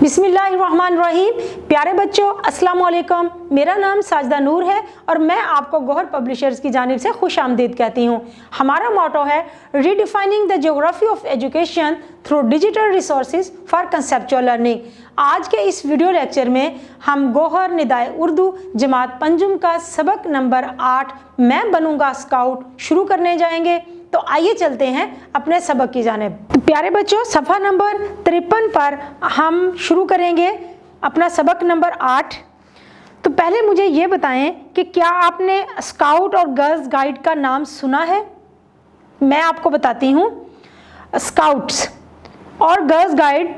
बिस्मिल्लाहिर्रहमानिर्रहीम। प्यारे बच्चों, अस्सलाम वालेकुम। मेरा नाम साजिदा नूर है और मैं आपको गौहर पब्लिशर्स की जानिब से खुश आमदीद कहती हूँ। हमारा मोटो है redefining the geography of education through digital resources for conceptual learning. आज के इस वीडियो लेक्चर में हम गौहर निदाए उर्दू जमात पंजुम का सबक नंबर 8 मैं बनूंगा स्काउट शुरू करने जाएंगे। तो आइए चलते हैं अपने सबक की जानिब। प्यारे बच्चों, सफ़ा नंबर 53 पर हम शुरू करेंगे अपना सबक नंबर 8। तो पहले मुझे ये बताएं कि क्या आपने स्काउट और गर्ल्स गाइड का नाम सुना है? मैं आपको बताती हूँ। स्काउट्स और गर्ल्स गाइड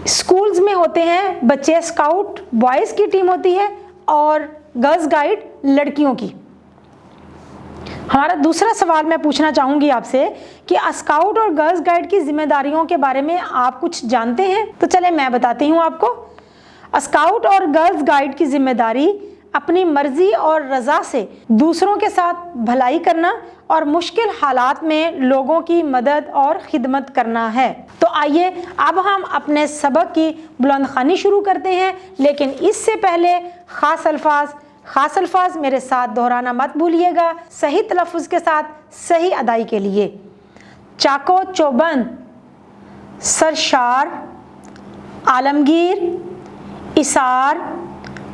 स्कूल्स में होते हैं। बच्चे स्काउट बॉयज़ की टीम होती है और गर्ल्स गाइड लड़कियों की। हमारा दूसरा सवाल मैं पूछना चाहूँगी आपसे कि स्काउट और गर्ल्स गाइड की जिम्मेदारियों के बारे में आप कुछ जानते हैं? तो चले मैं बताती हूँ आपको। स्काउट और गर्ल्स गाइड की जिम्मेदारी अपनी मर्जी और रज़ा से दूसरों के साथ भलाई करना और मुश्किल हालात में लोगों की मदद और खिदमत करना है। तो आइए अब हम अपने सबक की बुलंदखानी शुरू करते हैं, लेकिन इससे पहले खास अल्फाज मेरे साथ दोहराना मत भूलिएगा, सही तलफ़ुज़ के साथ सही अदाई के लिए। चाको चौबंद, सरशार, आलमगीर, इसार,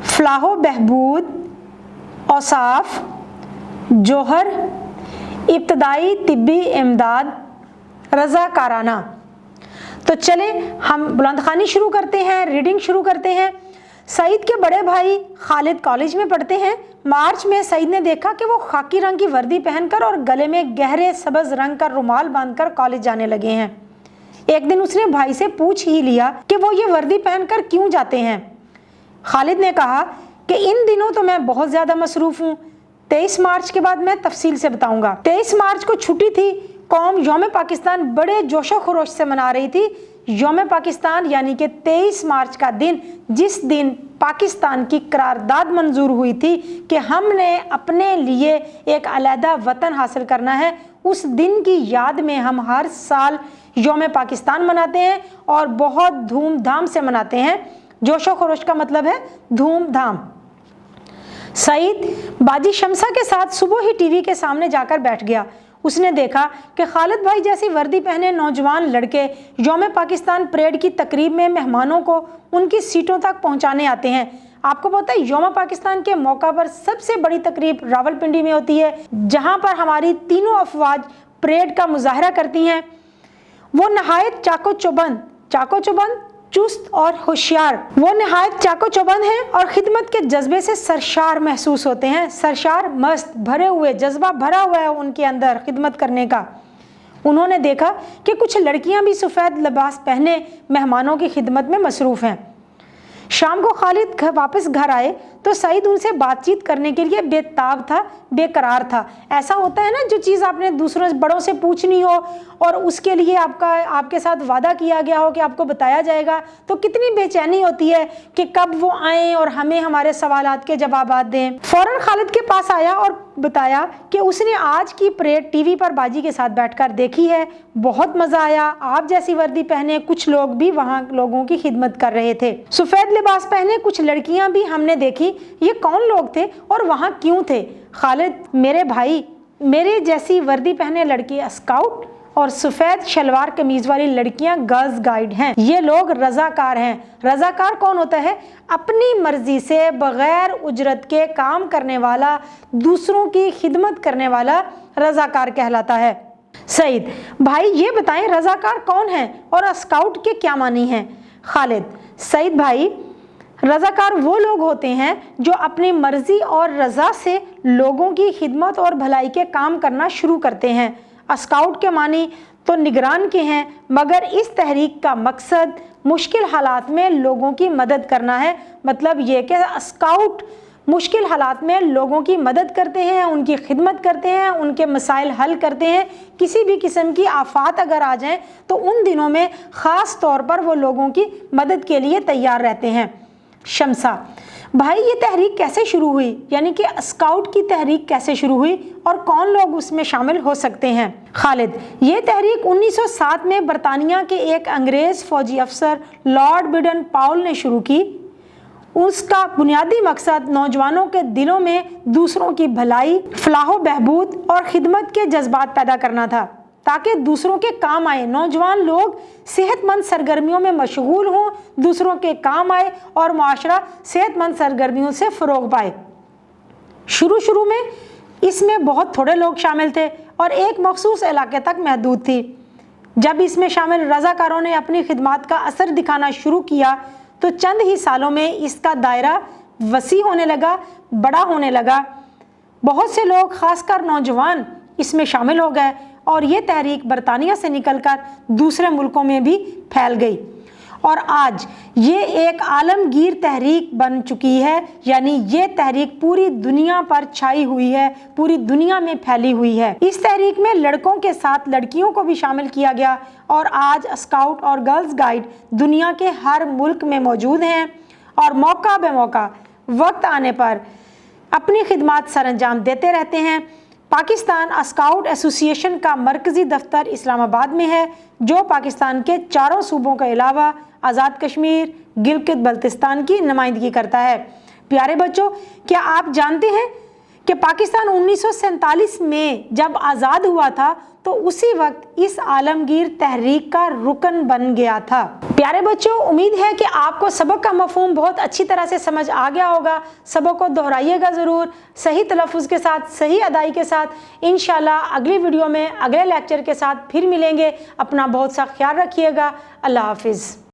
फलाहो बहबूद, औसाफ, जोहर, इब्तदाई तिब्बी इमदाद, रज़ाकाराना। तो चले हम बुलंदखानी शुरू करते हैं, रीडिंग शुरू करते हैं। सईद के बड़े भाई खालिद कॉलेज में पढ़ते हैं। मार्च में सईद ने देखा कि वो खाकी रंग की वर्दी पहनकर और गले में गहरे सब्ज़ रंग का रुमाल बांधकर कॉलेज जाने लगे हैं। एक दिन उसने भाई से पूछ ही लिया कि वो ये वर्दी पहनकर क्यों जाते हैं। खालिद ने कहा कि इन दिनों तो मैं बहुत ज़्यादा मसरूफ़ हूँ, 23 मार्च के बाद मैं तफसील से बताऊँगा। 23 मार्च को छुट्टी थी। कौम यौम पाकिस्तान बड़े जोशो खरोश से मना रही थी। यौम पाकिस्तान यानी कि 23 मार्च का दिन, जिस दिन पाकिस्तान की करारदाद मंजूर हुई थी कि हमने अपने लिए एक अलहदा वतन हासिल करना है, उस दिन की याद में हम हर साल यौम पाकिस्तान मनाते हैं और बहुत धूमधाम से मनाते हैं। जोशो खरोश का मतलब है धूमधाम। सईद बाजी शमसा के साथ सुबह ही टीवी के सामने जाकर बैठ गया। उसने देखा कि खालिद भाई जैसी वर्दी पहने नौजवान लड़के यौम पाकिस्तान परेड की तकरीब में मेहमानों को उनकी सीटों तक पहुंचाने आते हैं। आपको पता है यौम पाकिस्तान के मौका पर सबसे बड़ी तकरीब रावलपिंडी में होती है, जहां पर हमारी तीनों अफवाज परेड का मुजाहरा करती हैं। वो नहायत चाको चौबंद चुस्त और होशियार, वो नहायत चाको चौबंद हैं और खिदमत के जज्बे से सरशार महसूस होते हैं। सरशार मस्त भरे हुए, जज्बा भरा हुआ है उनके अंदर खिदमत करने का। उन्होंने देखा कि कुछ लड़कियां भी सफ़ेद लिबास पहने मेहमानों की खिदमत में मसरूफ़ हैं। शाम को खालिद वापस घर आए तो सईद उनसे बातचीत करने के लिए बेताब था, बेकरार था। ऐसा होता है ना, जो चीज़ आपने दूसरों बड़ों से पूछनी हो और उसके लिए आपके साथ वादा किया गया हो कि आपको बताया जाएगा, तो कितनी बेचैनी होती है कि कब वो आएँ और हमें हमारे सवालात के जवाबात दें। फ़ौरन खालिद के पास आया और बताया कि उसने आज की परेड टीवी पर बाजी के साथ बैठकर देखी है, बहुत मज़ा आया। आप जैसी वर्दी पहने कुछ लोग भी वहाँ लोगों की खिदमत कर रहे थे। सफ़ेद लिबास पहने कुछ लड़कियां भी हमने देखी। ये कौन लोग थे और वहाँ क्यों थे? खालिद, मेरे भाई, मेरे जैसी वर्दी पहने लड़की स्काउट और सफ़ेद शलवार कमीज वाली लड़कियां गर्ल्स गाइड हैं। ये लोग रज़ाकार हैं। रज़ाकार कौन होता है? अपनी मर्जी से बग़ैर उजरत के काम करने वाला, दूसरों की खिदमत करने वाला रज़ाकार कहलाता है। सईद भाई, ये बताएं रज़ाकार कौन है और स्काउट के क्या मानी हैं? खालिद, सईद भाई, रज़ाकार वो लोग होते हैं जो अपनी मर्जी और रज़ा से लोगों की खिदमत और भलाई के काम करना शुरू करते हैं। स्काउट के मानी तो निगरान के हैं, मगर इस तहरीक का मकसद मुश्किल हालात में लोगों की मदद करना है। मतलब ये कि स्काउट मुश्किल हालात में लोगों की मदद करते हैं, उनकी खिदमत करते हैं, उनके मसाइल हल करते हैं। किसी भी किस्म की आफात अगर आ जाएं तो उन दिनों में ख़ास तौर पर वो लोगों की मदद के लिए तैयार रहते हैं। शमसा। भाई ये तहरीक कैसे शुरू हुई, यानी कि स्काउट की तहरीक कैसे शुरू हुई और कौन लोग उसमें शामिल हो सकते हैं? खालिद, ये तहरीक 1907 में बरतानिया के एक अंग्रेज़ फौजी अफसर लॉर्ड बिडन पाउल ने शुरू की। उसका बुनियादी मकसद नौजवानों के दिलों में दूसरों की भलाई, फलाह बहबूद और खिदमत के जज्बात पैदा करना था, ताकि दूसरों के काम आए। नौजवान लोग सेहतमंद सरगर्मियों में मशगूल हों, दूसरों के काम आए और मुआशरा सेहतमंद सरगर्मियों से फ़रोग पाए। शुरू में इसमें बहुत थोड़े लोग शामिल थे और एक मखसूस इलाके तक महदूद थी। जब इसमें शामिल रज़ाकारों ने अपनी खिदमत का असर दिखाना शुरू किया तो चंद ही सालों में इसका दायरा वसी होने लगा, बड़ा होने लगा। बहुत से लोग, खासकर नौजवान, इसमें शामिल हो गए और ये तहरीक बरतानिया से निकलकर दूसरे मुल्कों में भी फैल गई और आज ये एक आलमगीर तहरीक बन चुकी है। यानी ये तहरीक पूरी दुनिया पर छाई हुई है, पूरी दुनिया में फैली हुई है। इस तहरीक में लड़कों के साथ लड़कियों को भी शामिल किया गया और आज स्काउट और गर्ल्स गाइड दुनिया के हर मुल्क में मौजूद हैं और मौका बे मौका वक्त आने पर अपनी खिदमत सरअंजाम देते रहते हैं। पाकिस्तान स्काउट एसोसिएशन का मरकज़ी दफ्तर इस्लामाबाद में है, जो पाकिस्तान के चारों सूबों के अलावा आज़ाद कश्मीर, गिलगित बल्तिस्तान की नुमाइंदगी करता है। प्यारे बच्चों, क्या आप जानते हैं कि पाकिस्तान 1947 में जब आज़ाद हुआ था तो उसी वक्त इस आलमगीर तहरीक का रुकन बन गया था। प्यारे बच्चों, उम्मीद है कि आपको सबक का मफहूम बहुत अच्छी तरह से समझ आ गया होगा। सबक को दोहराइएगा ज़रूर, सही तलफ़ुज़ के साथ, सही अदाई के साथ। इंशाल्लाह अगली वीडियो में अगले लेक्चर के साथ फिर मिलेंगे। अपना बहुत सा ख्याल रखिएगा। अल्लाह हाफिज़।